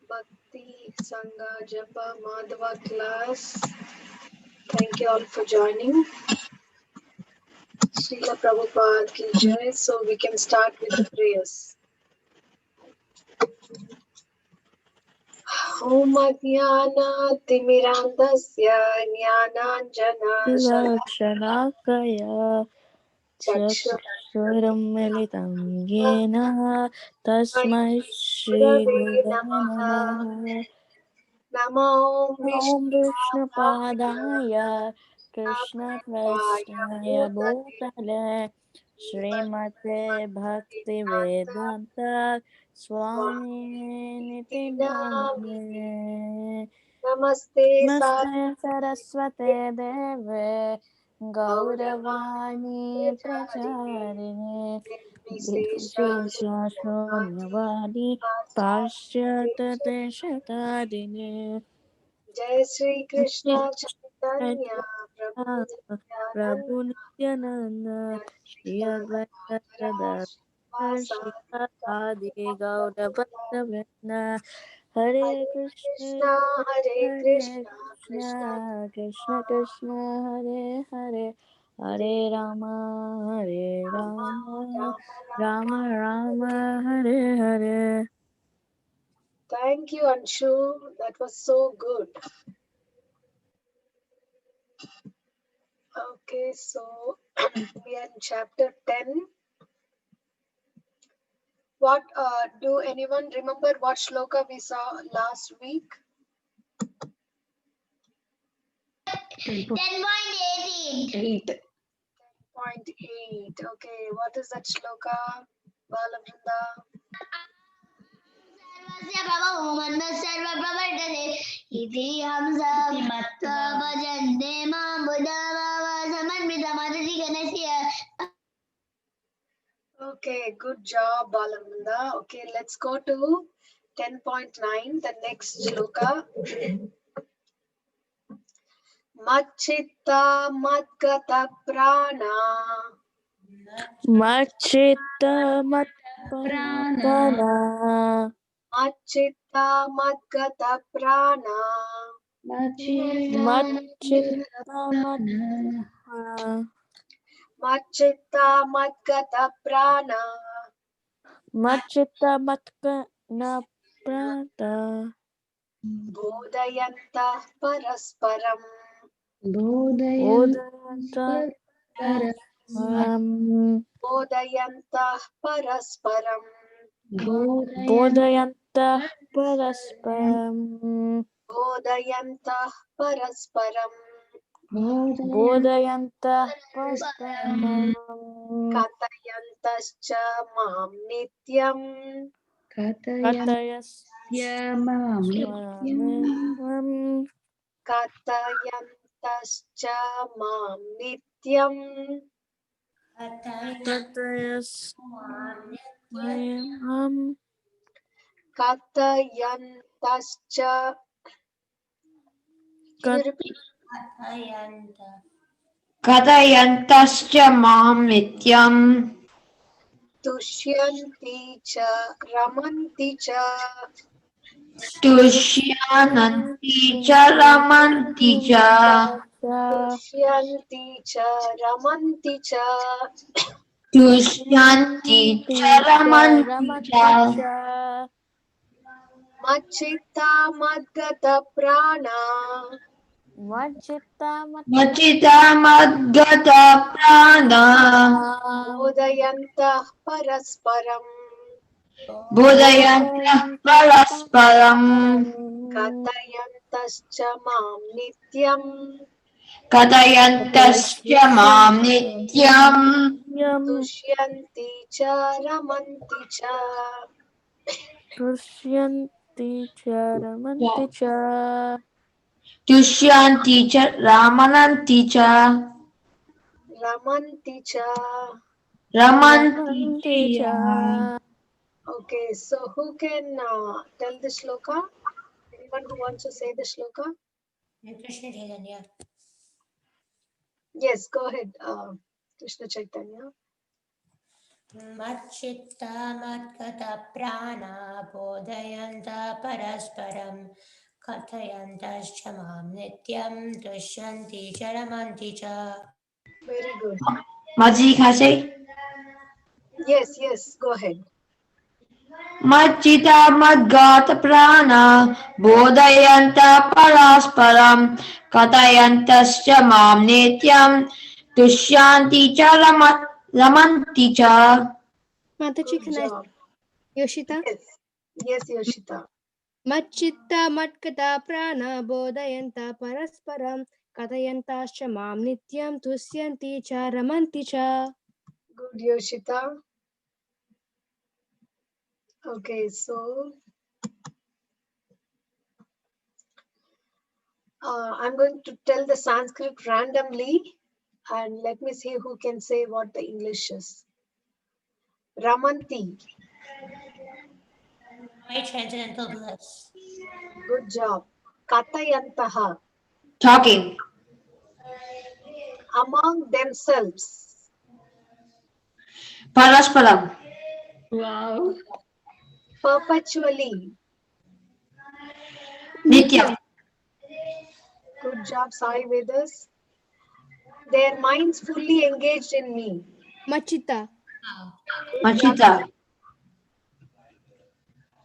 Bhakti Sangha Japa Madhava class. Thank you all for joining. Srila Prabhupada ki jai. So we can start with the prayers. Om Jnana Timirandasya Jnananjana Shalakaya Chakshuram Militam Yena Tasmai Shri Gurave Gurave Namaha. Namaha. Namo Om Vishnu Vishnupadaya Padaya Krishna Prasthaya Bhutale Srimate Bhakti Vedanta Swami Niti Namane. Namaste Namaste Saraswate Deve Gauravani Pracharine Vishesha Shonyavadi Pashyata Deshatadine. Jai Sri Krishna Chaitanya Prabhu Prabhu Nityananda Nityananda Shri Advaita Gadadhar Shri Adi Gaura Bhaktavrinda. Hare Krishna Krishna Hare Hare Krishna Krishna Krishna Krishna Krishna Hare Hare Hare Rama Hare Rama Rama Rama Hare Hare. Thank you, Anshu. That was so good. Okay, so we are in chapter 10. What do anyone remember what shloka we saw last week? 10.18. 10.8. Okay, what is that shloka? Balavrinda. सर्वस्य प्रभवो मन्नः सर्वप्रवर्तते इति हंसा मत्वा भजन्ते मां बुधावा समन्वितमतिगणस्य. Okay, good job, Balavrinda. Okay, let's go to 10.9, the next shloka. Machitta Madgata Prana. Machita Matpana Machitta Madgata Prana. Machita Matpana Machitta Madgata Prana. Machita Matkana Prata Bodhayanta Parasparam. Udayanta Bodhayanta Parasparam. Bodhayanta Parasparam Bodhayanta Parasparam. Bodhayanta Parasparam Katayantascha Mam Nityam. Katayasya Katayantascha Mam Nityam. Katayantascha. Can you repeat? Kadayantascha mam nityam Tushyanti cha Ramanti cha. tushyananti cha ramanti cha Tushyanti cha Ramanti cha. tushyanti cha ramanti cha Machita Madgata Prana. Machita machita madgata prana Bodhayanta Parasparam. bodhayantah parasparam Katayantascha Mam Nityam. kadayantascha mam nityam Tushyanti cha Ramanti cha. Tushyanti Charamanti Cha tushyanti cha ramananti cha Ramanti cha. ramanti Ramanti cha. Cha. Okay, so who can tell the shloka? Anyone who wants to say the shloka? Krishna Chaitanya. Yes, go ahead, Krishna Chaitanya. Machchitta matgata prana bodhayanta parasparam kathayantascha mam nityam dusyanti charamanti cha. Very good. Maji, can I say? Yes, yes, go ahead. Machita madgata prana bodhayanta parasparam katayantascha mam nityam dusyanti cha ramanti cha. Mataji, Good can I? job. Yoshita? Yes, yes, Yoshita. Machchitta matkata prana bodhayanta parasparam katayantascha mam nityam tusyanti cha ramanti cha. Good, Yoshita. Okay, so I'm going to tell the Sanskrit randomly and let me see who can say what the English is. Ramanti, My transcendental bliss. good job. Katayantaha, Talking. among themselves. Parasparam. Wow. Perpetually. Nityam. Good job, Sai Vedas. Their minds fully engaged in me. Machita. Good job. Machita.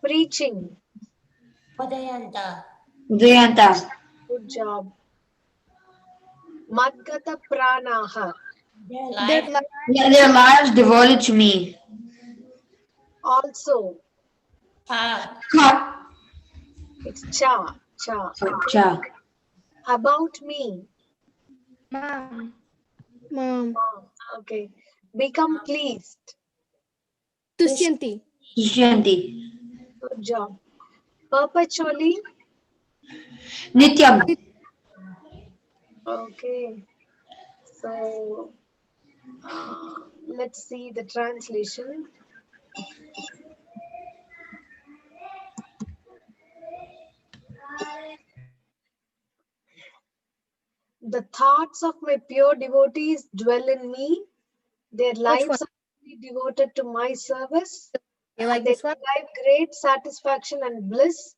Preaching. Bodhayanta. Udayanta. Good job. Madgata pranaha. Their Their life. Their lives devoted to me. Also, Ka. it's cha, cha. Cha. About me. Mom. Okay. Become pleased. Tusyanti. Dusyanti. Good job. Perpetually. Nityam. Okay. So let's see the translation. The thoughts of my pure devotees dwell in me. Their lives are fully devoted to my service. You And like they this one? derive great satisfaction and bliss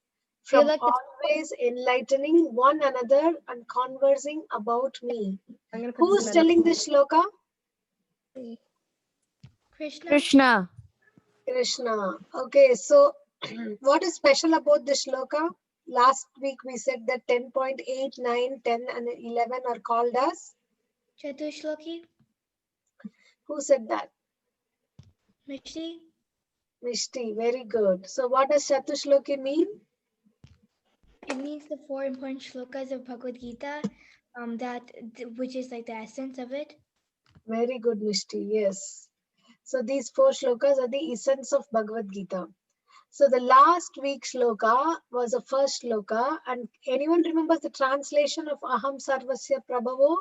Do you from like this? always enlightening one another and conversing about me. I'm gonna put Who's this in telling this shloka? Krishna. Krishna. Krishna. Okay, so what is special about this shloka? Last week we said that 10.8, 9, 10 and 11 are called as? Chatushloki. Who said that? Mishti. Mishti, very good. So what does Chatushloki mean? It means the 4 important shlokas of Bhagavad Gita, which is like the essence of it. Very good, Mishti, yes. So these 4 shlokas are the essence of Bhagavad Gita. So the last week's shloka was the first shloka, and anyone remembers the translation of Aham Sarvasya Prabhavo?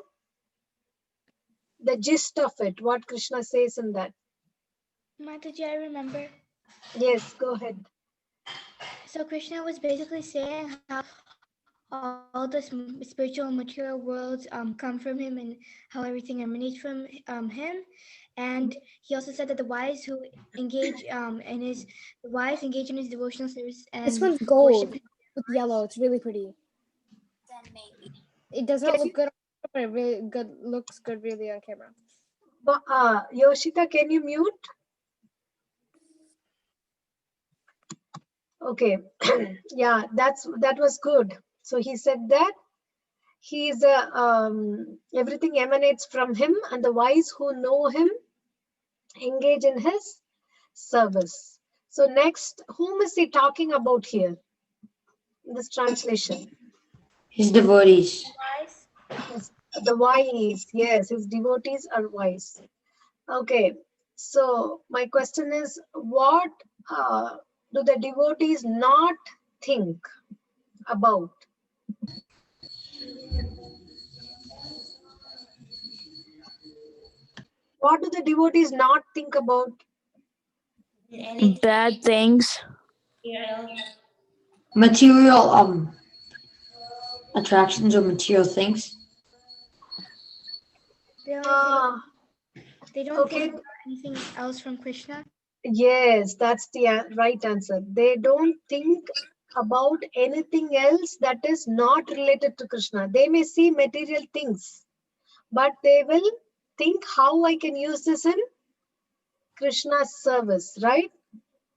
The gist of it, what Krishna says in that. Mataji, I remember. Yes, go ahead. So Krishna was basically saying how all the spiritual and material worlds come from him, and how everything emanates from him. And he also said that the wise who engage in his devotional service and This one's gold worship. with yellow. It's really pretty. It does not Can look you, good, but it really good looks good really on camera. Yoshita, can you mute? Okay, yeah, that was good. So he said that he's everything emanates from him, and the wise who know him engage in his service. So next, whom is he talking about here in this translation? His devotees. The wise, yes, his devotees are wise. Okay, so my question is, what do the devotees not think about? What do the devotees not think about? Bad things. Material attractions or material things. They only think Ah, They don't Okay. think about anything else from Krishna. Yes, that's the right answer. They don't think about anything else that is not related to Krishna. They may see material things, but they will think how I can use this in Krishna's service, right?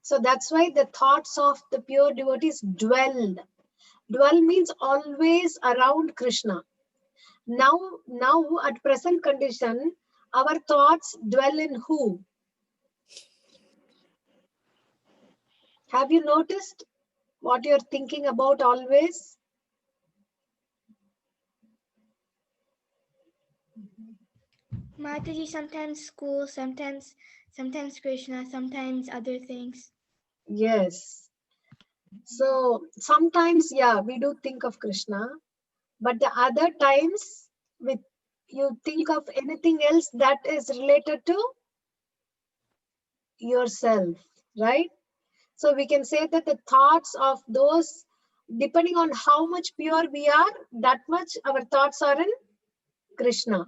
So that's why the thoughts of the pure devotees dwell. Dwell means always around Krishna. Now at present condition, our thoughts dwell in who? Have you noticed what you're thinking about always? Mataji, sometimes school, sometimes Krishna, sometimes other things. Yes. So sometimes, yeah, we do think of Krishna, but the other times, with you think of anything else that is related to yourself, right? So we can say that the thoughts of those, depending on how much pure we are, that much our thoughts are in Krishna.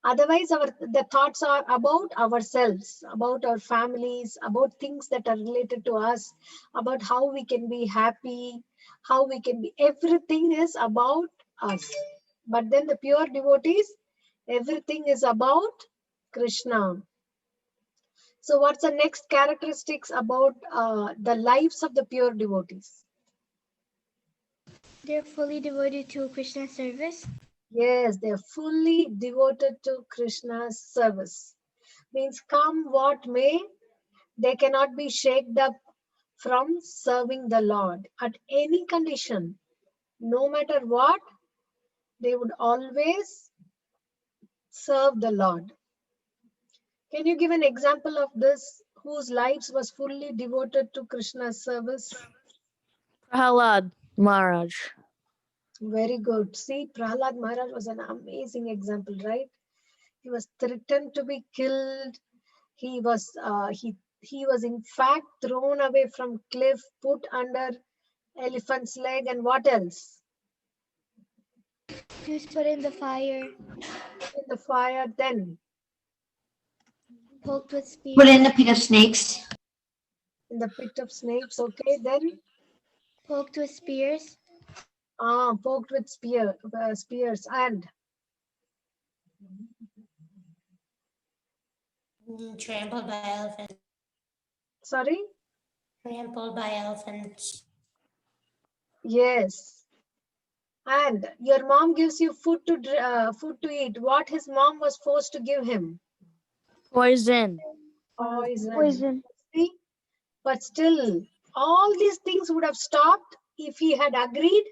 Otherwise, the thoughts are about ourselves, about our families, about things that are related to us, about how we can be happy, how we can be. Everything is about us. But then the pure devotees, everything is about Krishna. So, what's the next characteristics about the lives of the pure devotees? They're fully devoted to Krishna's service. Yes, they are fully devoted to Krishna's service. Means come what may, they cannot be shaked up from serving the Lord at any condition. No matter what, they would always serve the Lord. Can you give an example of this? Whose lives was fully devoted to Krishna's service? Prahalad Maharaj. Very good. See, Prahlad Maharaj was an amazing example, right? He was threatened to be killed. He was in fact thrown away from cliff, put under elephant's leg, and what else? He was put in the fire, In the fire, then poked with Put in spears, the pit of snakes. in the pit of snakes. Okay, then poked with spears, poked with spears, and Trampled by elephants. sorry, Trampled by elephants. yes. And your mom gives you food to eat. What his mom was forced to give him? Poison. Poison. See? But still, all these things would have stopped if he had agreed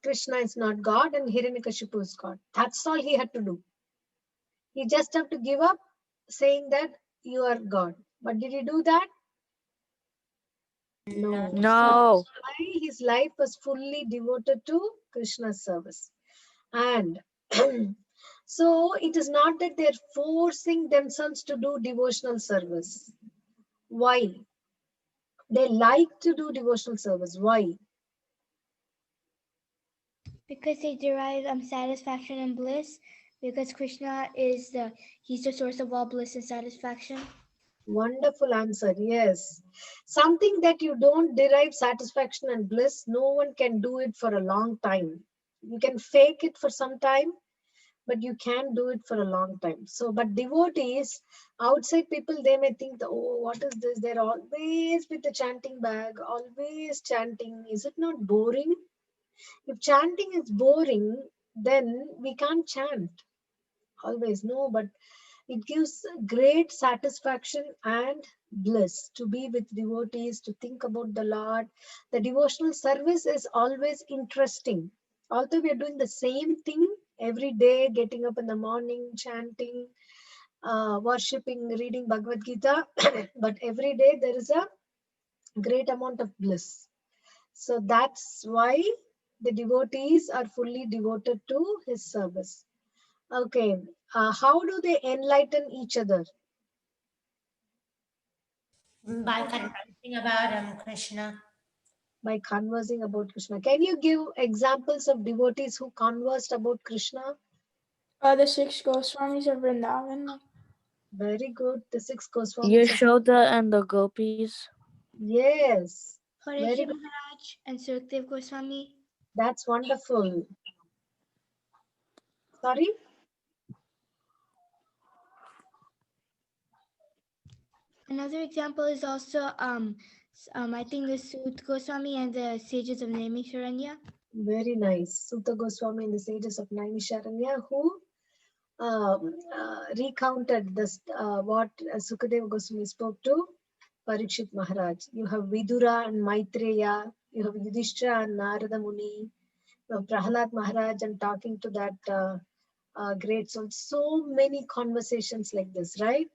Krishna is not God and Hiranyakashipu is God. That's all he had to do. He just have to give up saying that you are God. But did he do that? No. So No. that's why his life was fully devoted to Krishna's service. And so it is not that they're forcing themselves to do devotional service. Why? They like to do devotional service. Why? because they derive satisfaction and bliss. Because Krishna is he's the source of all bliss and satisfaction. Wonderful answer. Yes. Something that you don't derive satisfaction and bliss, no one can do it for a long time. You can fake it for some time, but you can't do it for a long time. So, but devotees, outside people, they may think, oh, what is this? They're always with the chanting bag, always chanting. Is it not boring? If chanting is boring, then we can't chant always. No, but it gives great satisfaction and bliss to be with devotees, to think about the Lord. The devotional service is always interesting. Although we are doing the same thing every day, getting up in the morning, chanting, worshipping, reading Bhagavad Gita, but every day there is a great amount of bliss. So that's why the devotees are fully devoted to his service. Okay, how do they enlighten each other? By conversing about Krishna. By conversing about Krishna. Can you give examples of devotees who conversed about Krishna? The 6 Goswamis of Vrindavan. Very good. The 6 Goswamis. Yashoda and the gopis. Yes. Very Parikshit good. Maharaj and Sukdev Goswami. That's wonderful. Sorry? Another example is also I think the Sut Goswami and the sages of Naimisharanya. Very nice. Sutta Goswami and the sages of Naimisharanya who recounted this, what Sukadeva Goswami spoke to Parikshit Maharaj. You have Vidura and Maitreya, you have Yudhishthira and Narada Muni, you have Prahalad Maharaj and talking to that great soul. So many conversations like this, right?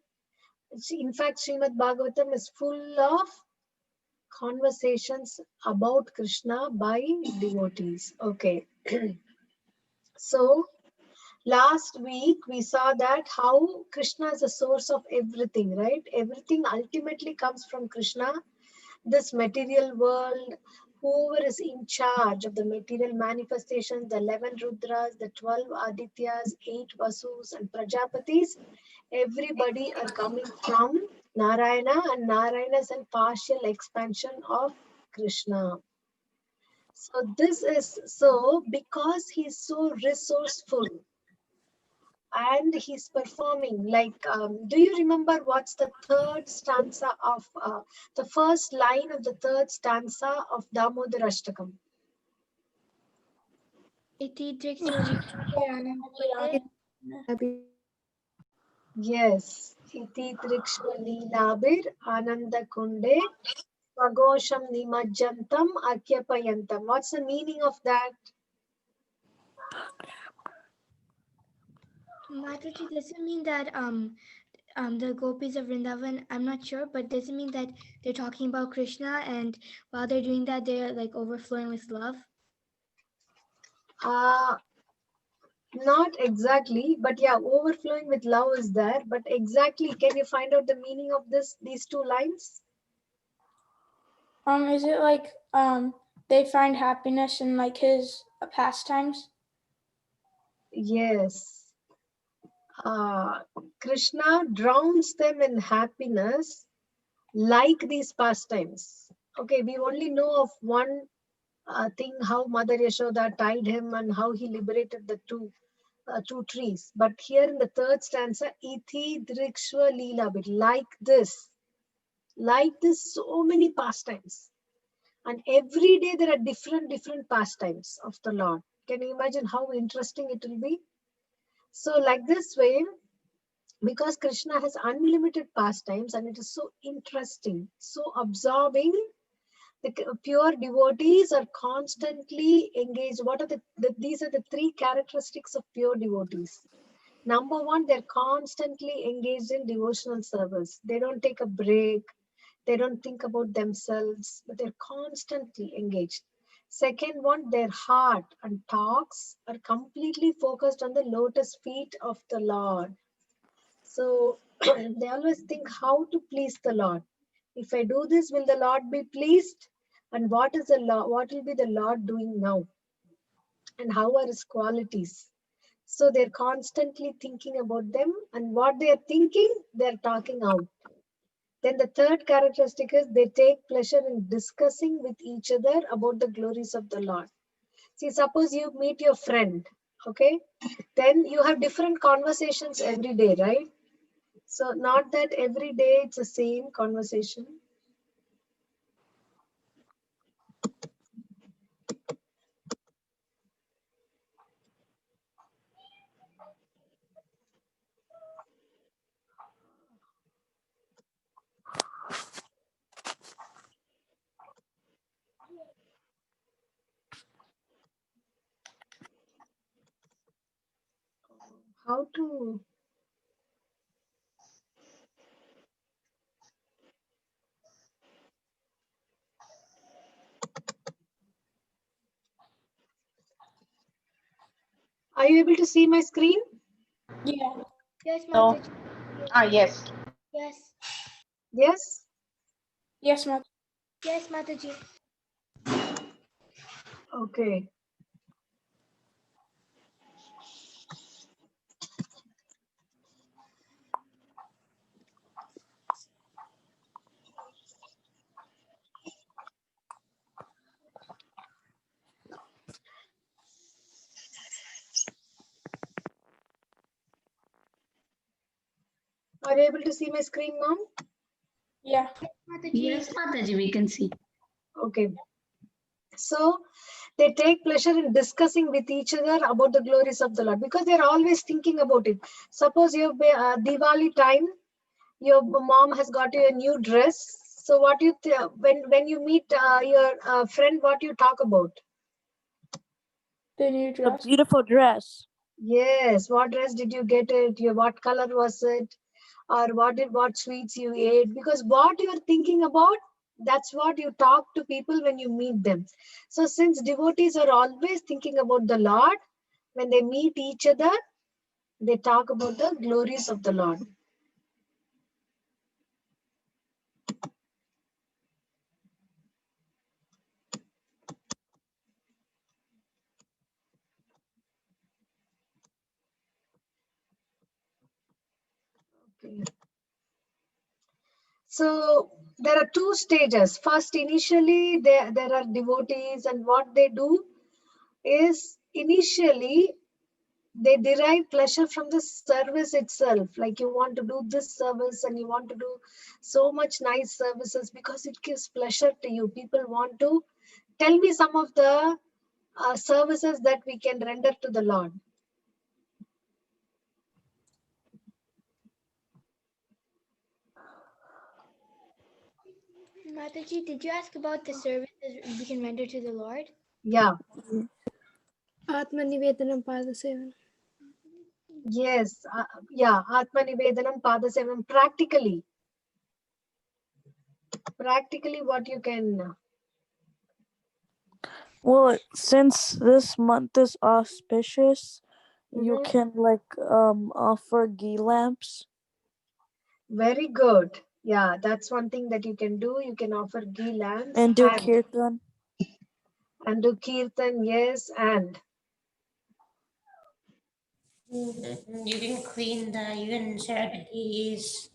In fact, Srimad Bhagavatam is full of conversations about Krishna by devotees. Okay. So, last week we saw that how Krishna is the source of everything, right? Everything ultimately comes from Krishna. This material world, whoever is in charge of the material manifestations, the 11 Rudras, the 12 Adityas, 8 Vasus and Prajapatis, everybody are coming from Narayana, and Narayana is a partial expansion of Krishna. So this is so because he's so resourceful and he's performing like, do you remember what's the third stanza of the first line of the third stanza of Damodar Ashtakam? Iti Drikshuri Yes. Iti Trikshva Leelabir Ananda Kunde Swagosham Nimajjantam Akyapayantam. What's the meaning of that? Mataji, does it mean that the gopis of Vrindavan, I'm not sure, but does it mean that they're talking about Krishna and while they're doing that, they're like overflowing with love? Not exactly, but yeah, overflowing with love is there. But exactly, can you find out the meaning of these two lines? Is it like they find happiness in like his pastimes? Yes. Krishna drowns them in happiness like these pastimes. Okay, we only know of one thing, how Mother Yashoda tied him and how he liberated the two trees. But here in the third stanza, Ithi Drikshva Leela, like this, so many pastimes. And every day there are different pastimes of the Lord. Can you imagine how interesting it will be? So like this way, because Krishna has unlimited pastimes and it is so interesting, so absorbing, the pure devotees are constantly engaged. What are these are the three characteristics of pure devotees. Number one, they're constantly engaged in devotional service. They don't take a break. They don't think about themselves, but they're constantly engaged. Second one, their heart and talks are completely focused on the lotus feet of the Lord. So they always think how to please the Lord. If I do this, will the Lord be pleased? And what is the Lord? What will be the Lord doing now? And how are his qualities? So they're constantly thinking about them, and what they are thinking, they're talking out. Then the third characteristic is they take pleasure in discussing with each other about the glories of the Lord. See, suppose you meet your friend, okay? Then you have different conversations every day, right? So not that every day it's the same conversation. How to... Are you able to see my screen? Yeah. Yes, No. Mataji. Yes. Yes. Yes? Yes, Mother. Yes, Mataji. Okay. Are you able to see my screen, Mom? Yeah. Yes, Mataji, we can see. Okay. So they take pleasure in discussing with each other about the glories of the Lord because they're always thinking about it. Suppose you Diwali time, your mom has got you a new dress. So what you when you meet your friend, what you talk about? The new The dress. beautiful dress. Yes, what dress did you get it? What color was it? Or what sweets you ate? Because what you're thinking about, that's what you talk to people when you meet them. So since devotees are always thinking about the Lord, when they meet each other, they talk about the glories of the Lord. Okay. So there are two stages. First, initially, there are devotees, and what they do is initially they derive pleasure from the service itself. Like you want to do this service and you want to do so much nice services because it gives pleasure to you. People want to tell me some of the services that we can render to the Lord. Mataji, did you ask about the services we can render to the Lord? Yeah. Atmanivedanam Padasevanam. Yes. Yeah. Atma Nivedanam Padasevanam. Practically what you can. Well, since this month is auspicious, you Mhm. can offer ghee lamps. Very good. Yeah, that's one thing that you can do. You can offer ghee lamps And do kirtan. and do kirtan. Yes, and You can you can serve the deities.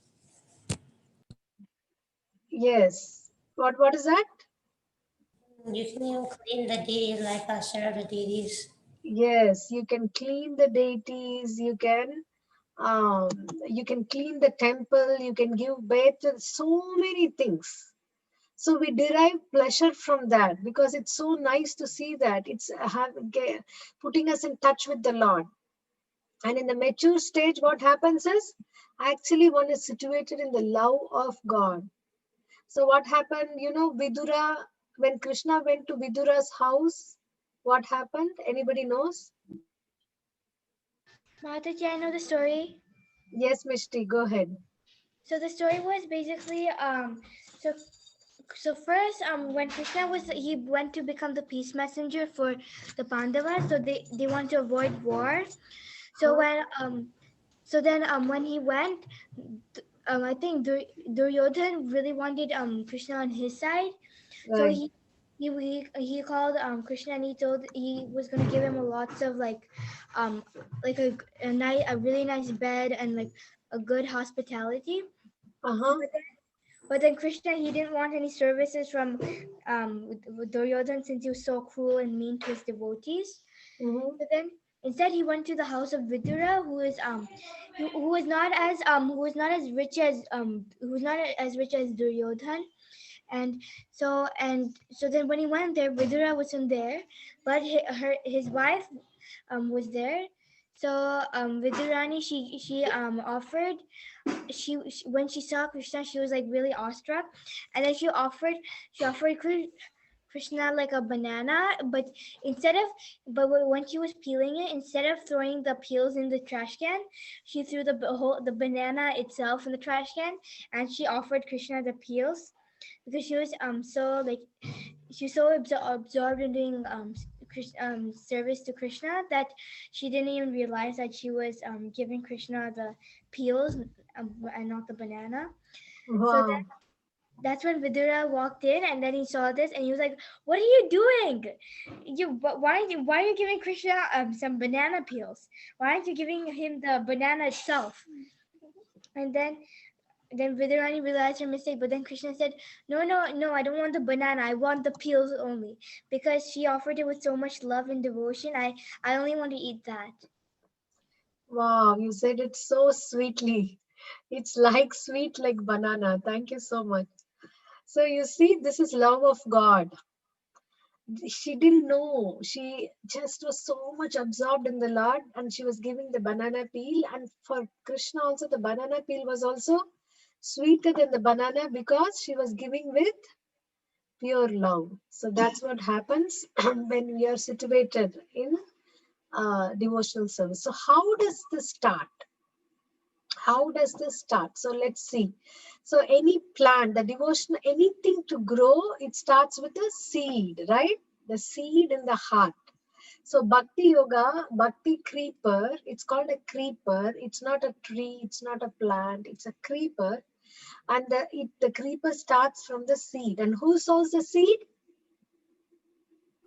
yes. What is that? You can even clean the deities like us serve the deities. Yes, you can clean the deities. Um, you can clean the temple. You can give bath. So many things. So we derive pleasure from that because it's so nice to see that it's putting us in touch with the Lord. And in the mature stage, what happens is actually one is situated in the love of God. So what happened, Vidura, when Krishna went to Vidura's house, what happened? Anybody knows? Mataji, I know the story. Yes, Mishti, go ahead. So the story was basically so so first when Krishna he went to become the peace messenger for the Pandavas, so they want to avoid war. So when he went, I think Duryodhan really wanted Krishna on his side, so Right. he called Krishna, and he was gonna give him lots of like a really nice bed and like a good hospitality. Uh-huh. But then Krishna, he didn't want any services from with Duryodhan, since he was so cruel and mean to his devotees. Mm-hmm. But then instead he went to the house of Vidura, who was not as rich as Duryodhan. And so then when he went there, Vidura wasn't there, but his wife was there. So Vidurani, she offered, when she saw Krishna, she was like really awestruck, and then she offered Krishna like a banana, but when she was peeling it, instead of throwing the peels in the trash can, she threw the banana itself in the trash can, and she offered Krishna the peels, because she was absorbed in doing service to Krishna, that she didn't even realize that she was giving Krishna the peels, and not the banana. So Wow. that's when Vidura walked in, and then he saw this, and he was like, "What are you doing? Why are you giving Krishna some banana peels? Why aren't you giving him the banana itself?" And then Vidurani realized her mistake, but then Krishna said, "No, no, no, I don't want the banana. I want the peels only, because she offered it with so much love and devotion. I only want to eat that." Wow, you said it so sweetly. It's like sweet like banana. Thank you so much. So you see, this is love of God. She didn't know. She just was so much absorbed in the Lord, and she was giving the banana peel. And for Krishna also, the banana peel was also sweeter than the banana because she was giving with pure love. So that's what happens when we are situated in devotional service. So how does this start? How does this start? So let's see. So any plant, the devotion, anything to grow, it starts with a seed, right? The seed in the heart. So Bhakti Yoga, Bhakti creeper, it's called a creeper. It's not a tree, it's not a plant, it's a creeper. And the creeper starts from the seed. And who sows the seed?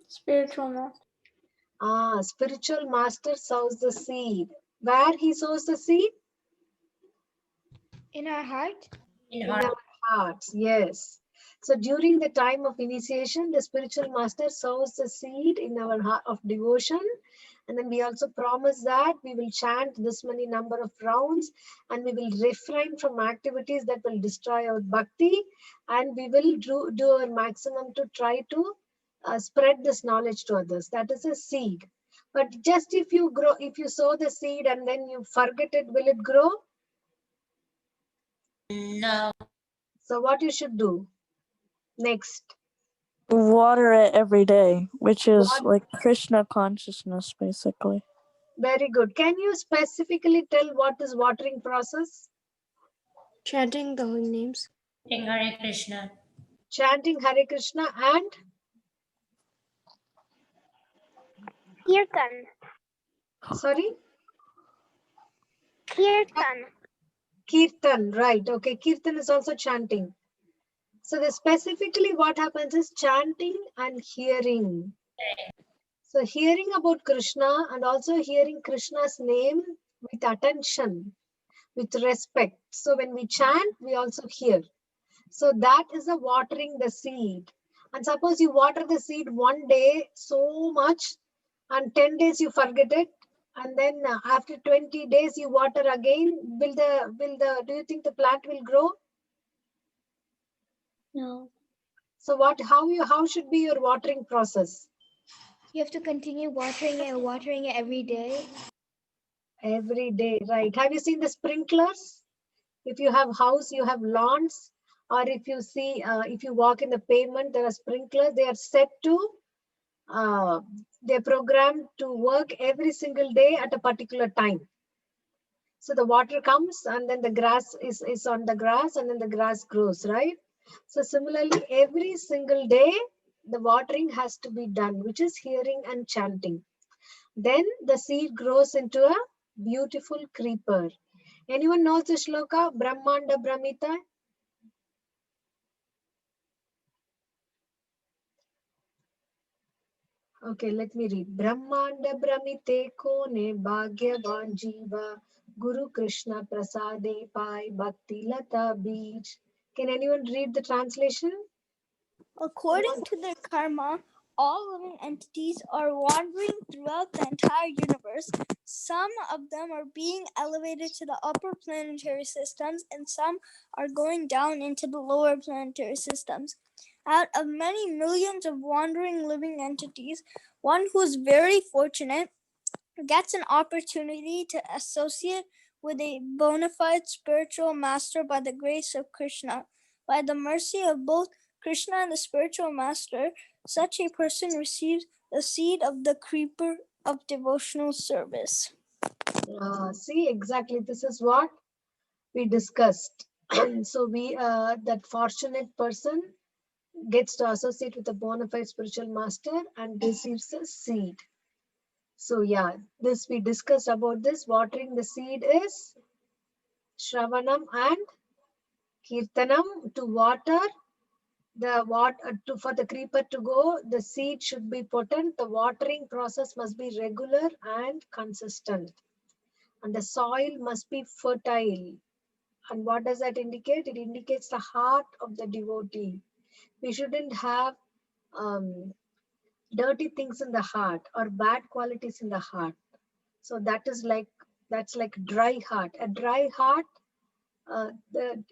Spiritual master. Spiritual master sows the seed. Where he sows the seed? In our heart? In In heart. our hearts, yes. So during the time of initiation, the spiritual master sows the seed in our heart of devotion. And then we also promise that we will chant this many number of rounds, and we will refrain from activities that will destroy our bhakti, and we will do our maximum to try to spread this knowledge to others. That is a seed. But just if you sow the seed and then you forget it, will it grow? No. So what you should do next? Water it every day, which is What? like Krishna consciousness, basically. Very good. Can you specifically tell what is watering process? Chanting the holy names. Chanting Hare Krishna. Chanting Hare Krishna and Kirtan. sorry? Kirtan. Kirtan, right. Okay, Kirtan is also chanting. So specifically what happens is chanting and hearing. So hearing about Krishna and also hearing Krishna's name with attention, with respect. So when we chant, we also hear. So that is a watering the seed. And suppose you water the seed one day so much, and 10 days you forget it, and then after 20 days you water again, do you think the plant will grow? No. So how should be your watering process? You have to continue watering it every day. Every day, right? Have you seen the sprinklers? If you have house, you have lawns, or if you see, if you walk in the pavement, there are sprinklers. They are set to, they're programmed to work every single day at a particular time. So the water comes, and then the grass is on the grass, and then the grass grows, right? So similarly, every single day, the watering has to be done, which is hearing and chanting. Then the seed grows into a beautiful creeper. Anyone knows the shloka? Brahmanda Brahmita? Okay, let me read. Brahmanda Brahmite kone bhagyavan jiva Guru Krishna prasade pai bhakti lata beach. Can anyone read the translation? According to their karma, all living entities are wandering throughout the entire universe. Some of them are being elevated to the upper planetary systems, and some are going down into the lower planetary systems. Out of many millions of wandering living entities, one who is very fortunate gets an opportunity to associate with a bona fide spiritual master by the grace of Krishna. By the mercy of both Krishna and the spiritual master, such a person receives the seed of the creeper of devotional service. See, exactly. This is what we discussed. So that fortunate person gets to associate with a bona fide spiritual master and receives a seed. So yeah, this we discussed about this. Watering the seed is Shravanam and Kirtanam. To water for the creeper to go, the seed should be potent. The watering process must be regular and consistent, and the soil must be fertile. And what does that indicate? It indicates the heart of the devotee. We shouldn't have dirty things in the heart or bad qualities in the heart. So that's like dry heart. A dry heart the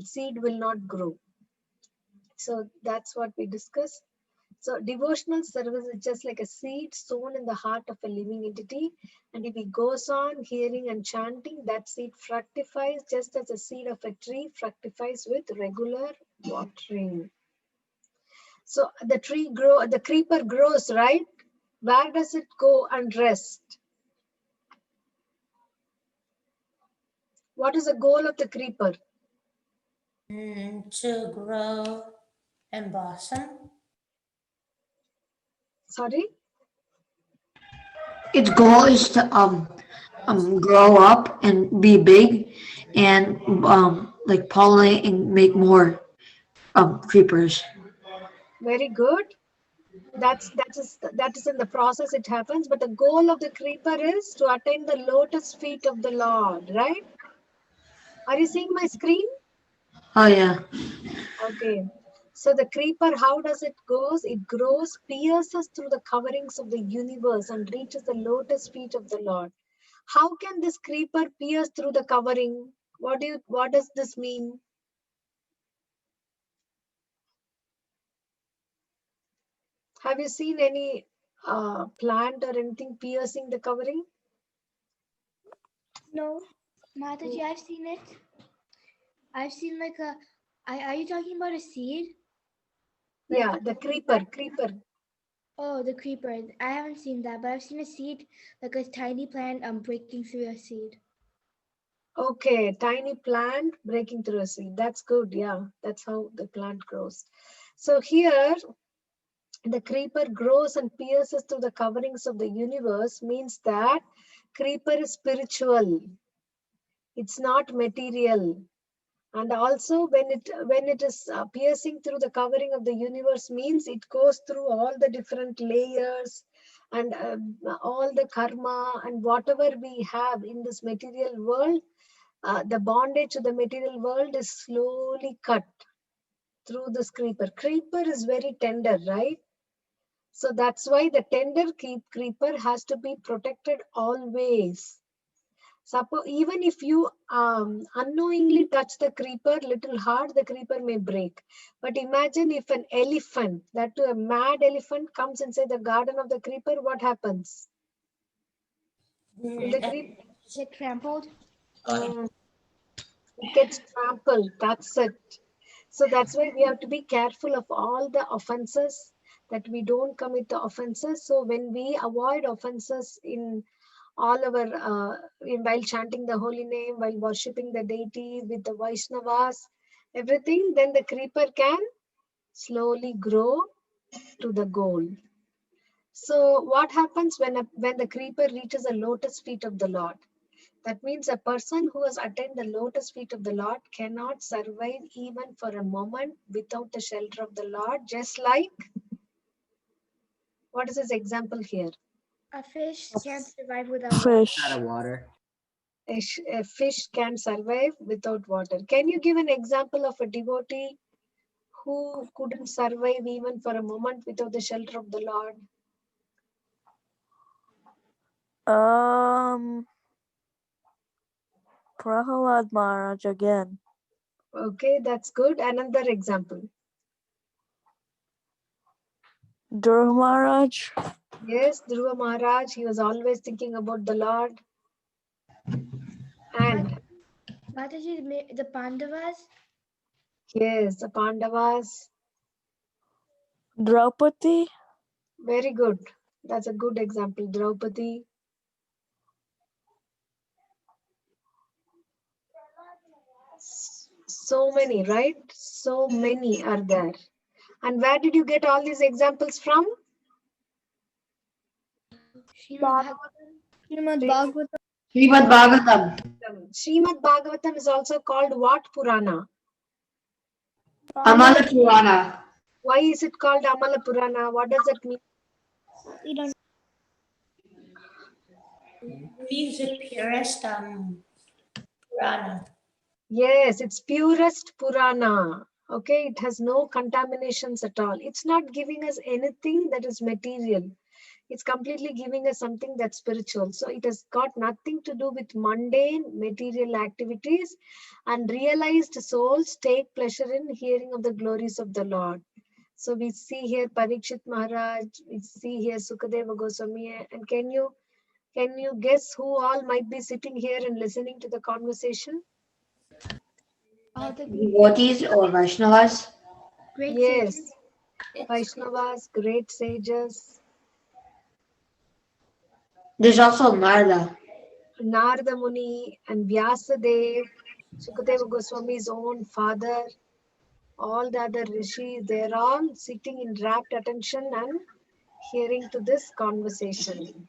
seed will not grow. So that's what we discussed. So devotional service is just like a seed sown in the heart of a living entity. And if it goes on hearing and chanting, that seed fructifies just as the seed of a tree fructifies with regular watering. So the creeper grows, right? Where does it go and rest? What is the goal of the creeper? To grow and blossom. Sorry? Its goal is to grow up and be big and like pollinate and make more creepers. Very good. That is in the process it happens, but the goal of the creeper is to attain the lotus feet of the Lord, right? Are you seeing my screen? Oh yeah. Okay. So the creeper, how does it goes? It grows, pierces through the coverings of the universe and reaches the lotus feet of the Lord. How can this creeper pierce through the covering? What does this mean? Have you seen any plant or anything piercing the covering? No. Mataji, I've seen it. I've seen like a. Are you talking about a seed? Like, Yeah, the creeper. oh, the creeper. I haven't seen that, but I've seen a seed, like a tiny plant, breaking through a seed. Okay, tiny plant breaking through a seed. That's good. Yeah, that's how the plant grows. So here, the creeper grows and pierces through the coverings of the universe means that creeper is spiritual. It's not material. And also when it is piercing through the covering of the universe means it goes through all the different layers and all the karma and whatever we have in this material world, the bondage to the material world is slowly cut through this creeper. Creeper is very tender, right? So that's why the tender creeper has to be protected always. Suppose even if you unknowingly touch the creeper little hard, the creeper may break. But imagine if an elephant, that too a mad elephant, comes inside the garden of the creeper, what happens? Will the creeper Is it trampled? it gets trampled? That's it. So that's why we have to be careful of all the offenses, that we don't commit the offenses. So when we avoid offenses in all our while chanting the holy name, while worshipping the deity with the Vaishnavas, everything, then the creeper can slowly grow to the goal. So what happens when the creeper reaches the lotus feet of the Lord? That means a person who has attained the lotus feet of the Lord cannot survive even for a moment without the shelter of the Lord. Just like, what is his example here? A fish can't survive without water. Fish. Out of water. A fish can survive without water. Can you give an example of a devotee who couldn't survive even for a moment without the shelter of the Lord? Prahalad Maharaj again. Okay, that's good. Another example. Dhruva Maharaj. Yes, Dhruva Maharaj, he was always thinking about the Lord. And Mataji, the Pandavas. yes, the Pandavas. Draupadi. Very good. That's a good example. Draupadi. So many, right? So many are there. And where did you get all these examples from? Srimad Bhagavatam. Srimad Bhagavatam. Srimad Bhagavatam is also called what Purana? Amala Purana. Why is it called Amala Purana? What does it mean? We don't. Means the purest Purana. Yes, it's purest Purana. Okay, it has no contaminations at all. It's not giving us anything that is material. It's completely giving us something that's spiritual. So it has got nothing to do with mundane material activities, and realized souls take pleasure in hearing of the glories of the Lord. So we see here Parikshit Maharaj, we see here Sukadeva Goswami, and can you guess who all might be sitting here and listening to the conversation? All the Devotees or Vaishnavas. great sages. Yes, Vaishnavas, great sages, There's also Narada. Narada Muni and Vyasadev, Sukadeva Goswami's own father, all the other rishis, they're all sitting in rapt attention and hearing to this conversation.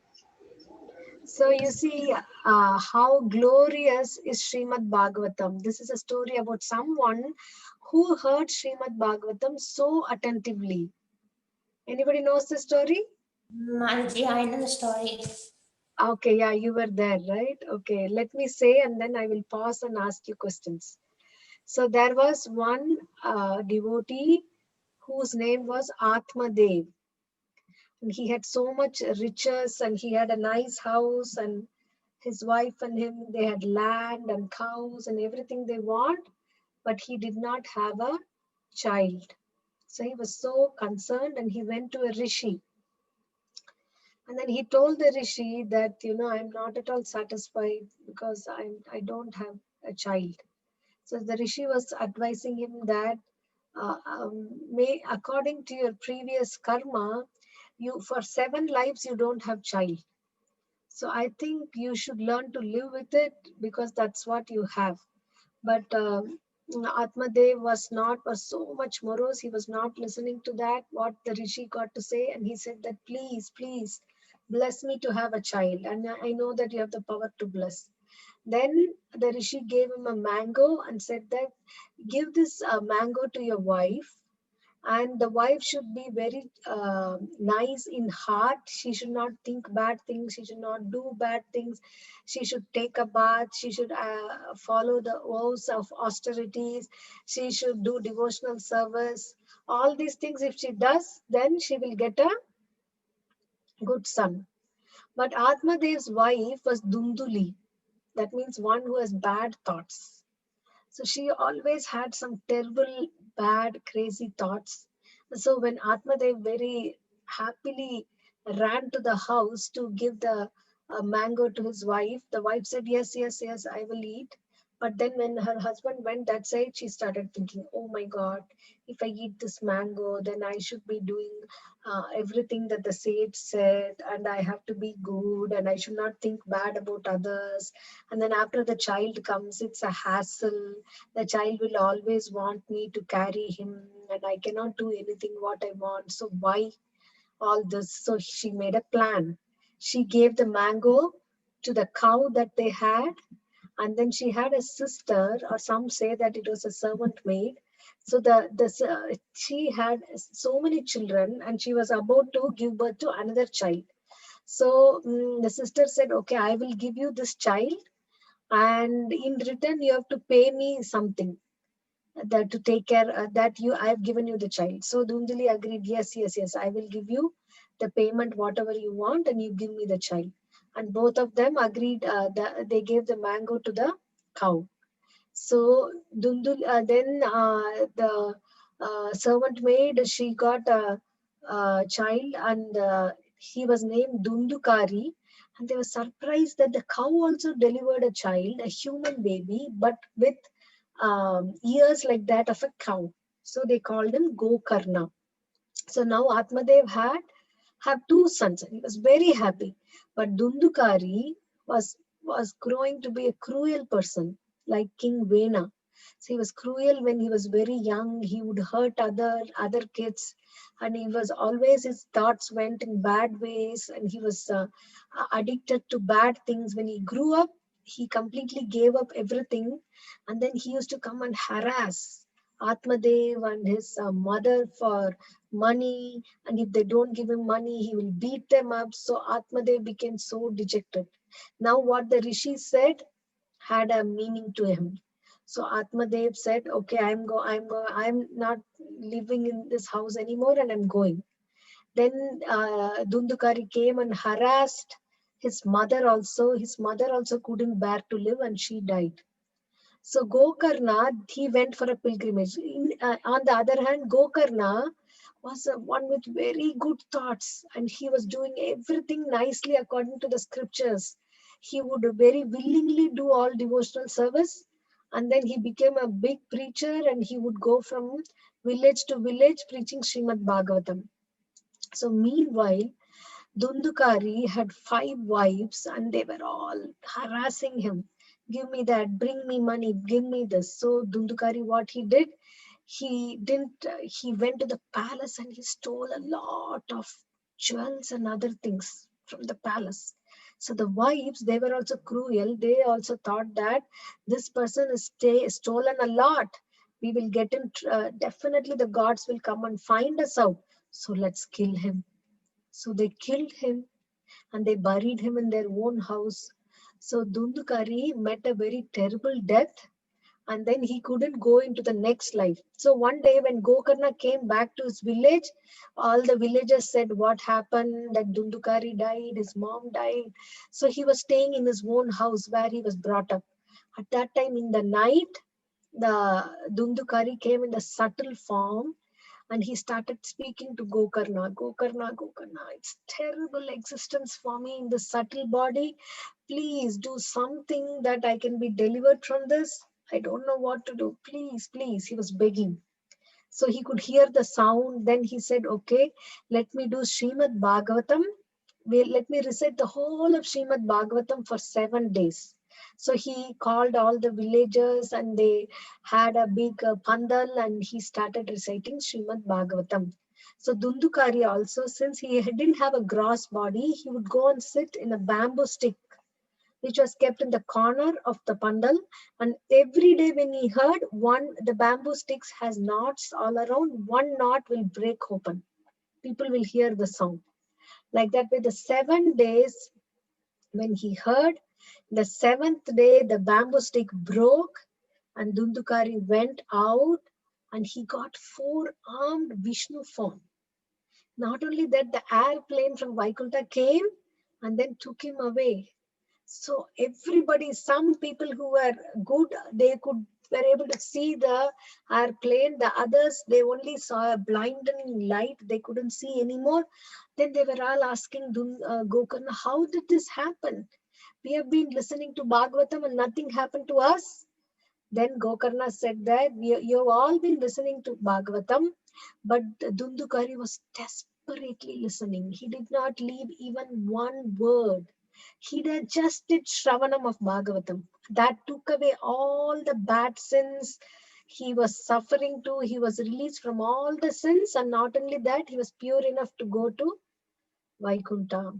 So you see how glorious is Srimad Bhagavatam. This is a story about someone who heard Srimad Bhagavatam so attentively. Anybody knows the story? Manji, I know the story. Okay, yeah, you were there, right? Okay, let me say and then I will pause and ask you questions. So there was one devotee whose name was Atmadev. And he had so much riches and he had a nice house, and his wife and him, they had land and cows and everything they want, but he did not have a child. So he was so concerned and he went to a rishi. And then he told the rishi that, I'm not at all satisfied because I don't have a child. So the rishi was advising him that according to your previous karma, you for 7 lives you don't have child. So I think you should learn to live with it because that's what you have. But Atmadev was so much morose. He was not listening to that, what the rishi got to say. And he said that, please, please, bless me to have a child. And I know that you have the power to bless. Then the rishi gave him a mango and said that, give this mango to your wife, and the wife should be very nice in heart. She should not think bad things, she should not do bad things, she should take a bath, she should follow the vows of austerities, she should do devotional service. All these things if she does, then she will get a good son. But Atmadev's wife was Dunduli, that means one who has bad thoughts. So she always had some terrible, bad, crazy thoughts. So when Atmadev very happily ran to the house to give the mango to his wife, the wife said, yes, yes, yes, I will eat. But then when her husband went that side, she started thinking, oh my God, if I eat this mango, then I should be doing everything that the sage said, and I have to be good, and I should not think bad about others. And then after the child comes, it's a hassle. The child will always want me to carry him, and I cannot do anything what I want. So why all this? So she made a plan. She gave the mango to the cow that they had, and then she had a sister, or some say that it was a servant maid. So she had so many children, and she was about to give birth to another child. So the sister said, okay, I will give you this child, and in return you have to pay me something, that to take care that you I have given you the child. So Dundali agreed, yes, yes, yes, I will give you the payment whatever you want, and you give me the child. And both of them agreed, they gave the mango to the cow. So then the servant maid, she got a child, and he was named Dundukari. And they were surprised that the cow also delivered a child, a human baby, but with ears like that of a cow. So they called him Gokarna. So now Atmadev have 2 sons. He was very happy. But Dundukari was growing to be a cruel person, like King Vena. So he was cruel when he was very young. He would hurt other kids, and he was always, his thoughts went in bad ways, and he was addicted to bad things. When he grew up, he completely gave up everything, and then he used to come and harass Atmadev and his mother for money, and if they don't give him money, he will beat them up. So Atmadev became so dejected. Now what the rishi said had a meaning to him. So Atmadev said, okay, I'm not living in this house anymore, and I'm going. Then Dundukari came and harassed his mother also. His mother also couldn't bear to live and she died. So Gokarna, he went for a pilgrimage. On the other hand, Gokarna was one with very good thoughts and he was doing everything nicely according to the scriptures. He would very willingly do all devotional service, and then he became a big preacher and he would go from village to village preaching Srimad Bhagavatam. So meanwhile, Dundukari had 5 wives and they were all harassing him. Give me that, bring me money, give me this. So Dundukari, what he did, he didn't, he went to the palace and he stole a lot of jewels and other things from the palace. So the wives, they were also cruel. They also thought that this person is stolen a lot. We will get him, definitely the gods will come and find us out. So let's kill him. So they killed him and they buried him in their own house. So Dundukari met a very terrible death and then he couldn't go into the next life. So one day when Gokarna came back to his village, all the villagers said what happened, that Dundukari died, his mom died. So he was staying in his own house where he was brought up. At that time in the night, the Dundukari came in the subtle form and he started speaking to Gokarna. Gokarna, Gokarna, it's terrible existence for me in the subtle body. Please do something that I can be delivered from this. I don't know what to do. Please, please. He was begging. So he could hear the sound. Then he said, okay, let me do Srimad Bhagavatam. Let me recite the whole of Srimad Bhagavatam for 7 days. So he called all the villagers and they had a big pandal and he started reciting Srimad Bhagavatam. So Dundukari also, since he didn't have a gross body, he would go and sit in a bamboo stick which was kept in the corner of the pandal. And every day when he heard the bamboo sticks has knots all around, one knot will break open. People will hear the sound. Like that way, the 7 days when he heard, the 7th day, the bamboo stick broke and Dundukari went out and he got 4-armed Vishnu form. Not only that, the airplane from Vaikunta came and then took him away. So everybody, some people who were good, they were able to see the airplane. The others, they only saw a blinding light. They couldn't see anymore. Then they were all asking Gokarna, how did this happen? We have been listening to Bhagavatam and nothing happened to us. Then Gokarna said that you've all been listening to Bhagavatam, but Dundukari was desperately listening. He did not leave even one word. He just did Shravanam of Bhagavatam. That took away all the bad sins he was suffering to. He was released from all the sins, and not only that, he was pure enough to go to Vaikunta.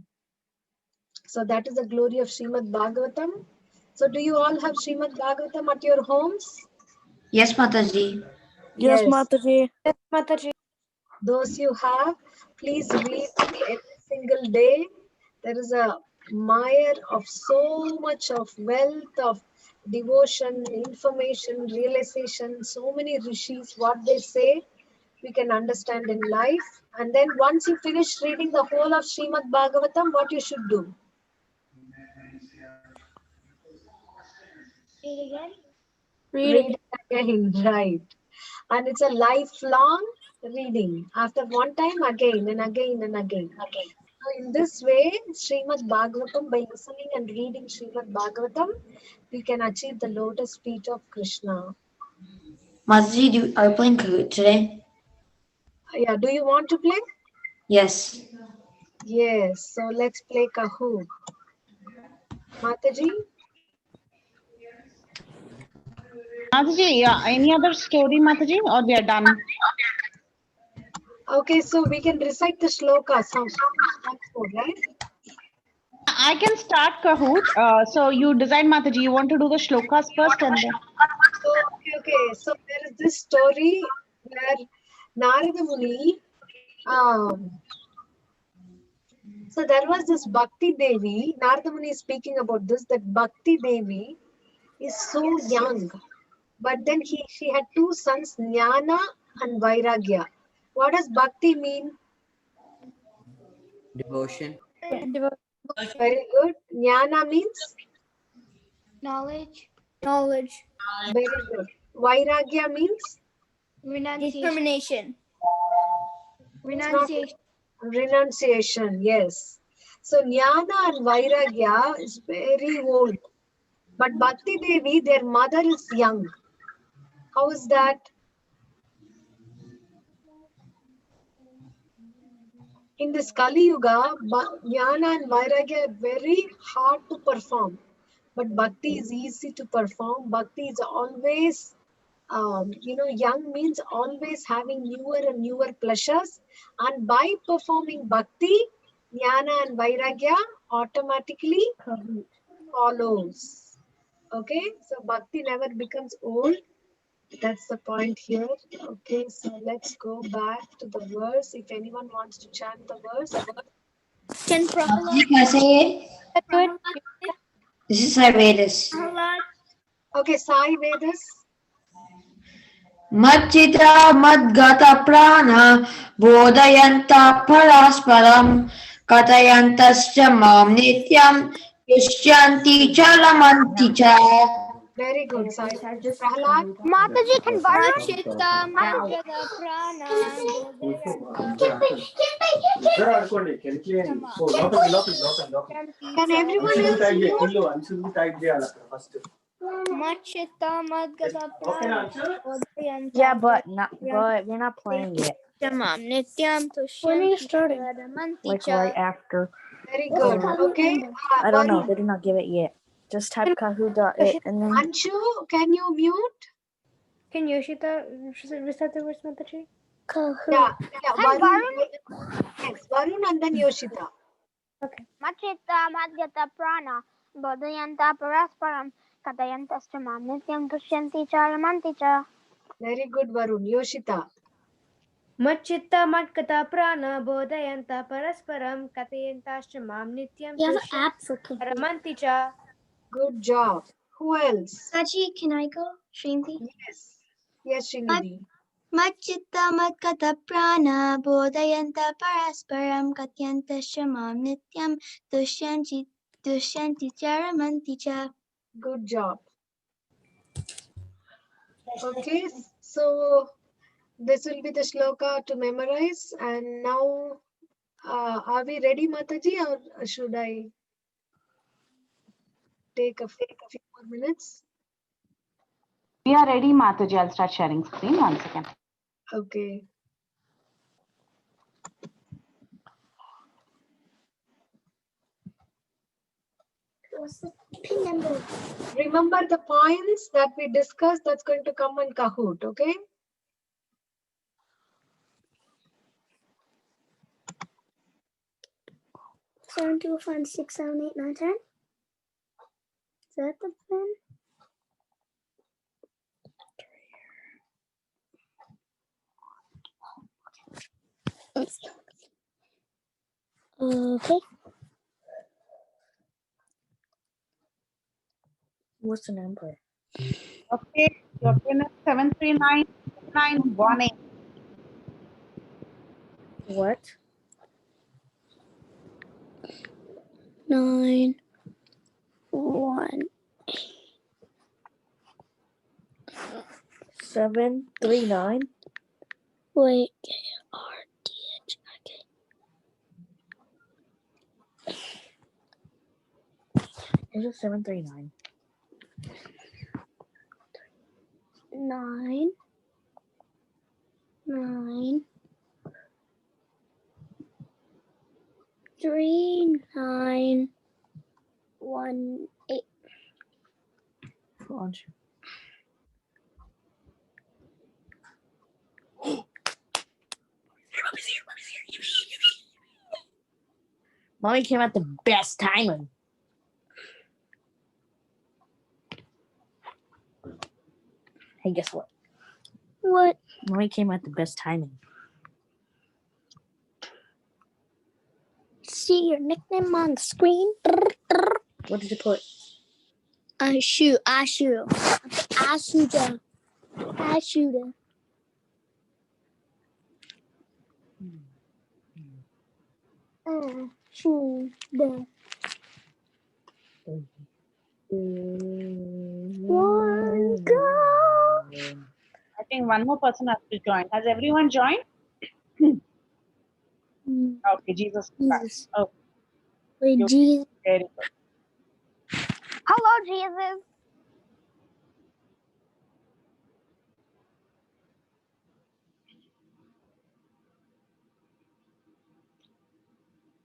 So that is the glory of Srimad Bhagavatam. So do you all have Srimad Bhagavatam at your homes? Yes, Mataji. Yes, Yes. Mataji. Mataji. Those you have, please read every single day. There is a mire of so much of wealth of devotion, information, realization, so many rishis, what they say, we can understand in life. And then once you finish reading the whole of Srimad Bhagavatam, what you should do? Read again. Read it again, right. And it's a lifelong reading. After one time, again and again and again. So in this way, Srimad Bhagavatam, by listening and reading Srimad Bhagavatam, we can achieve the lotus feet of Krishna. Mataji, are you playing Kahoot today? Yeah, do you want to play? Yes. Yes, so let's play Kahoot. Mataji? Mataji, yeah, any other story, Mataji, or we are done? Okay, so we can recite the shlokas once more, right? I can start Kahoot. So you design Mataji. You want to do the shlokas first and then. Okay. So there is this story where Narada Muni, so there was this Bhakti Devi. Narada Muni is speaking about this, that Bhakti Devi is so young. But then she had 2 sons, Jnana and Vairagya. What does Bhakti mean? Devotion. Very good. Jnana means? Knowledge. Knowledge. Very good. Vairagya means? Renunciation. Determination. It's not Renunciation. renunciation, yes. So Jnana and Vairagya is very old. But Bhakti Devi, their mother is young. How is that? In this Kali Yuga, Jnana and Vairagya are very hard to perform. But Bhakti is easy to perform. Bhakti is always, young means always having newer and newer pleasures. And by performing Bhakti, Jnana and Vairagya automatically follows. Okay, so Bhakti never becomes old. That's the point here. Okay, so let's go back to the verse. If anyone wants to chant the verse. Can Prahalad Can I say it? do it? This is Vedas. Prahalad. Okay, Sai Vedas. Machitra madgata prana bodhayanta parasparam katayantascha mam nityam yushyanti chalamanti cha. Very good, Sai. Prahlad. Mataji, can Machita Madgada Prana Can everyone else mute? Machita Madgada Prana Yeah, but we're not playing it. Tamam Nityam When are you Tushyanti starting? Radhamanti Like Cha. right after. Very good. Okay. I don't know. Varun. They did not give it yet. Just type Kahoot.it and then. Anshu, can you mute? Can Yoshita recite the verse, Mataji? Yeah. Varun. Yes, Varun and then Yoshita. Machita Madhyata Prana Bodhayanta Parasparam Katayantascha Mam Nityam Tushyanti Charamanti Cha. Very good, Varun. Yoshita. Machitta matkata prana bodhayanta parasparam katayantascha mam nityam You have an app for Kahoot. ramanti cha. Good job. Who else? Sachi, can I go? Srinidhi? Yes. Yes, Srinidhi. Machitta Madgata Prana Bodhayanta Parasparam Katyanta Shamam Nityam Dushyanti Charamanti Cha. Good job. Okay, so this will be the shloka to memorize. And now, are we ready, Mataji, or should I take a few more minutes? We are ready, Mataji. I'll start sharing screen. 1 second. Okay. What's the pin number? Remember the points that we discussed. That's going to come in Kahoot, okay? Seven, 2, 5, 6, 7, 8, 9, 10. Is that the pin? Okay. What's the number? Okay, your pin is 739-918. What? 9, 1. 739. Wait, KRDH. Okay. Is it 739? 9, 9, 3, 9, 1, 8. Launch. Mommy came at the best timing. Hey, guess what? What? Mommy came at the best timing. See your nickname on the screen. What did you put? Ashu. Ashuda. There. One go. I think one more person has to join. Has everyone joined? Okay, Jesus is back. Jesus. Oh, Wait, Jesus. very good. Hello, Jesus.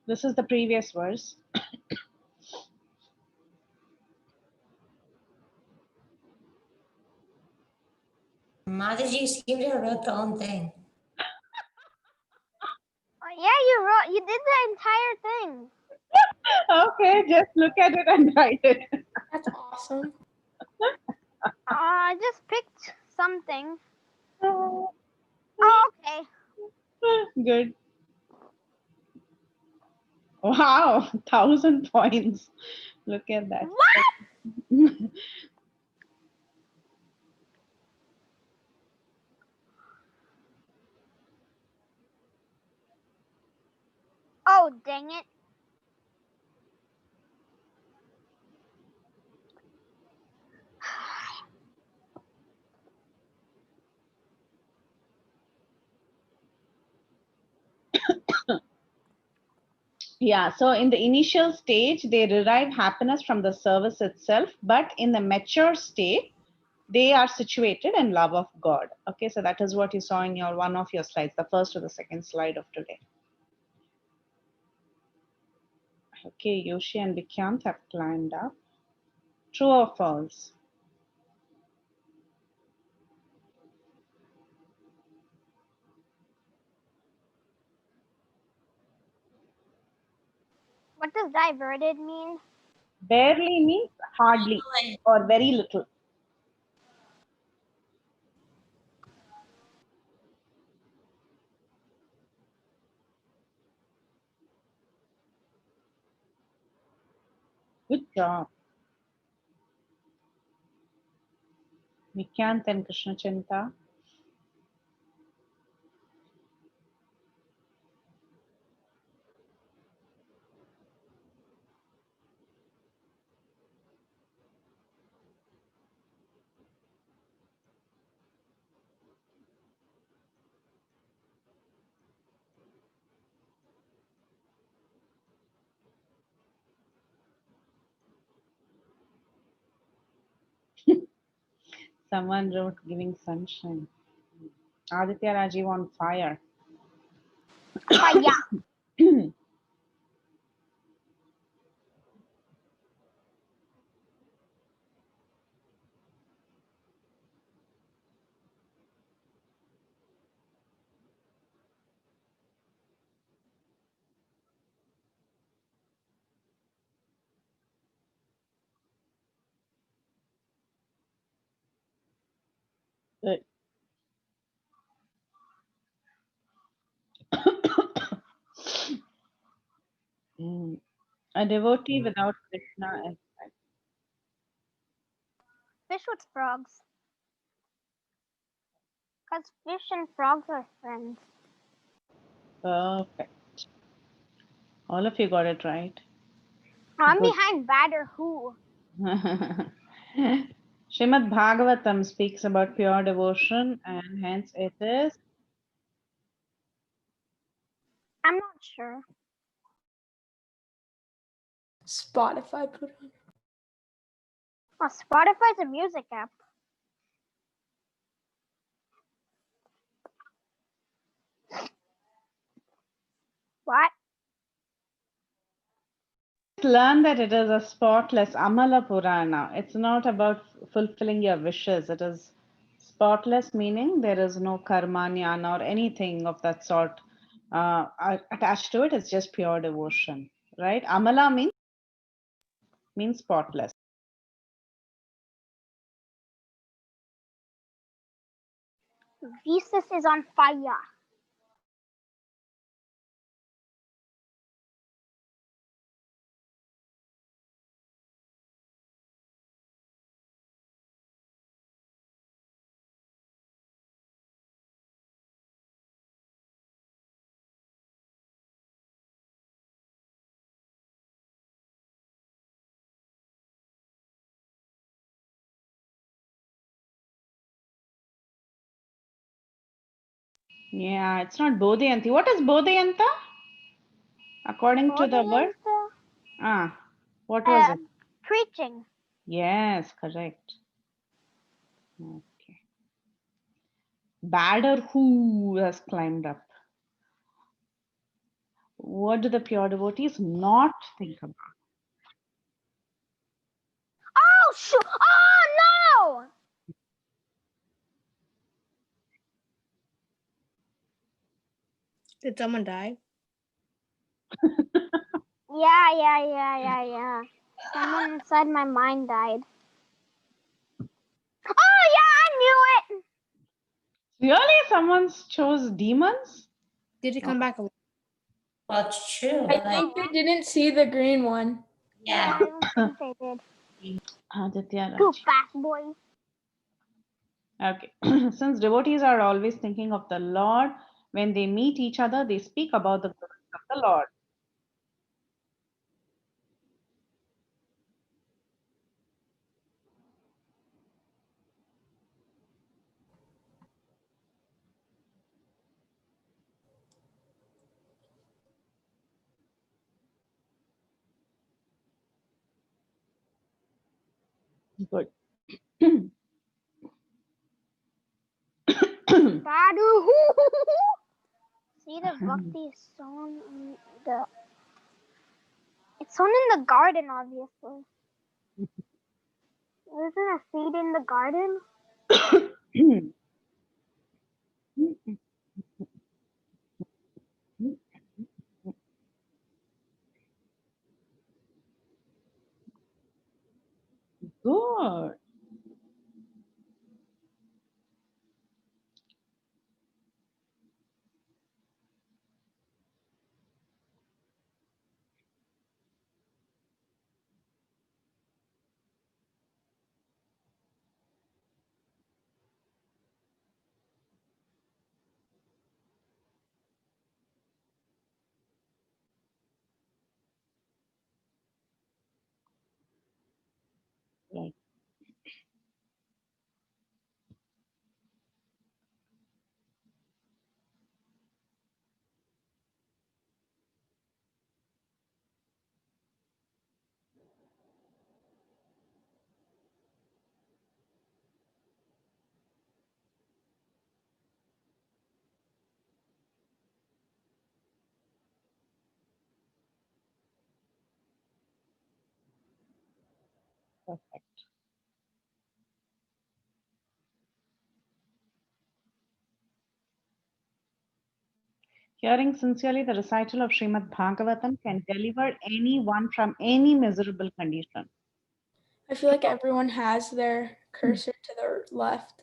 This is the previous verse. Mataji seemed to have wrote the own thing. Yeah, you did the entire thing. Okay, just look at it and write it. That's awesome. I just picked something. Oh, Oh, okay. good. Wow, 1,000 points. Look at that. What? Oh, dang it. Yeah, so in the initial stage, they derive happiness from the service itself, but in the mature state, they are situated in love of God. Okay, so that is what you saw in your one of your slides, the first or the second slide of today. Okay, Yoshi and Vikyant have climbed up. True or false? What does diverted mean? Barely means hardly or very little. Good job. Vikyant and Krishna Chinta. Someone wrote giving sunshine. Aditya Rajiv on fire. Fire. Good. A devotee without Krishna is Fish with frogs. Because fish and frogs are friends. perfect. All of you got it right. I'm Good. behind bad or who? Srimad Bhagavatam speaks about pure devotion and hence it is I'm not sure. Spotify put on. Oh, Spotify's a music app. What? learn that it is a spotless Amala Purana. It's not about fulfilling your wishes. It is spotless, meaning there is no karma, jnana, or anything of that sort attached to it. It's just pure devotion, right? Amala means spotless. Jesus is on fire. Yeah, it's not Bodhayanti. What is Bodhayanta? According to the word? What was it? Preaching. Yes, correct. Okay. Badder who has climbed up. What do the pure devotees not think about? Oh, shoot. Oh, no. Did someone die? Yeah. Someone inside my mind died. Oh, yeah, I knew it. Really? Someone chose demons? Did he come back alive? Well, it's true. I think they didn't see the green one. Yeah, I don't think they did. Aditya Too Raj. fast, boy. Okay. Since devotees are always thinking of the Lord, when they meet each other, they speak about the goodness of the Lord. Good. Badu. See, the bhakti is sown in the. It's sown in the garden, obviously. Isn't a seed in the garden? Good. Right. Perfect. Hearing sincerely the recital of Srimad Bhagavatam can deliver anyone from any miserable condition. I feel like everyone has their cursor to their left.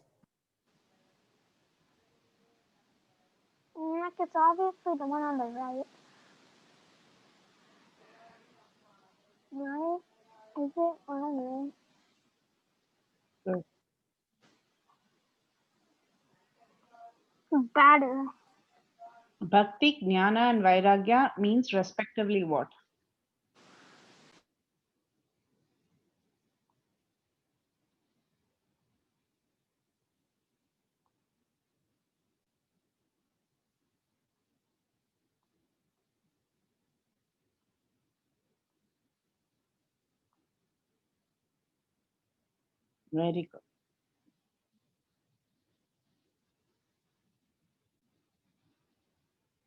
Like it's obviously the one on the right. Right? Is it? I don't know. Good. Batter. Bhakti, Jnana, and Vairagya means respectively what? Very good.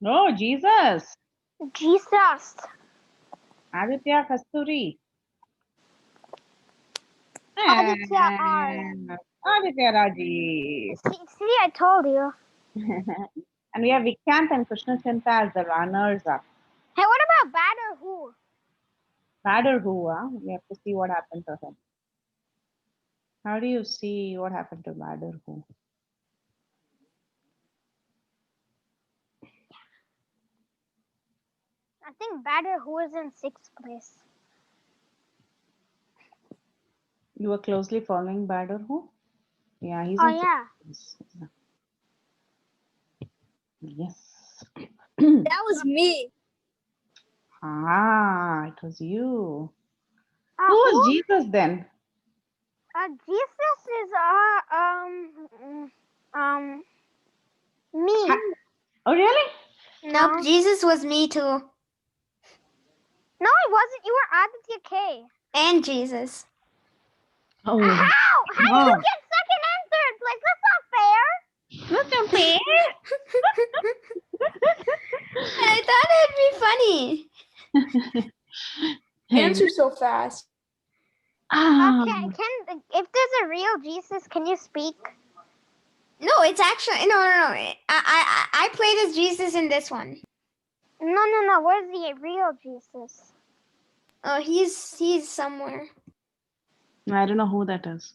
Oh, Jesus. Jesus. Aditya Kasturi. Aditya R. And Aditya Raji. See, I told you. And we have Vikrant and Krishna Chinta as the runners up. Hey, what about batter who? Badder who, huh? We have to see what happened to him. How do you see what happened to Badder who? I think batter who is in 6th place. You were closely following Badder who? Yeah, he's Oh, in yeah. sixth place. Yes. That was me. Ah, it was you. Who Who? was Jesus then? Jesus is me. Oh, really? Nope, Jesus was me too. No, it wasn't. You were Aditya K. And Jesus. Oh, How? How do wow. you get second and third place? That's not fair. That's okay. I thought it'd be funny. Answer so fast. Can if there's a real Jesus, can you speak? No, it's actually no. I played as Jesus in this one. No. Where's the real Jesus? Oh, he's somewhere. I don't know who that is.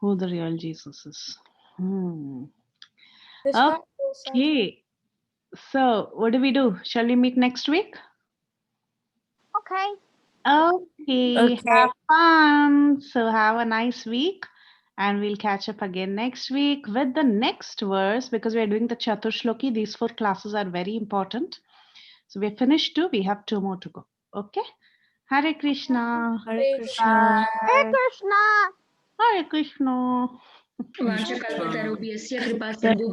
Who the real Jesus is. This got so sad. Okay. So, what do we do? Shall we meet next week? Okay. Okay. Okay. Have fun. So, have a nice week. And we'll catch up again next week with the next verse because we are doing the Chaturshloki. These 4 classes are very important. So, we have finished 2. We have 2 more to go. Okay. Hare Krishna. Hare Krishna. Hare Krishna. Hare Krishna. वाचकल्पतरुभ्यस्य कृपा सिंधु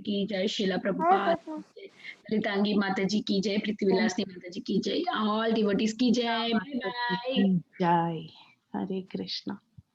की जय शीला प्रभुपाद ललितांगी माता जी की जय पृथ्वीलासनी माता जी की जय all devotees की जय bye bye Jai. Hare Krishna.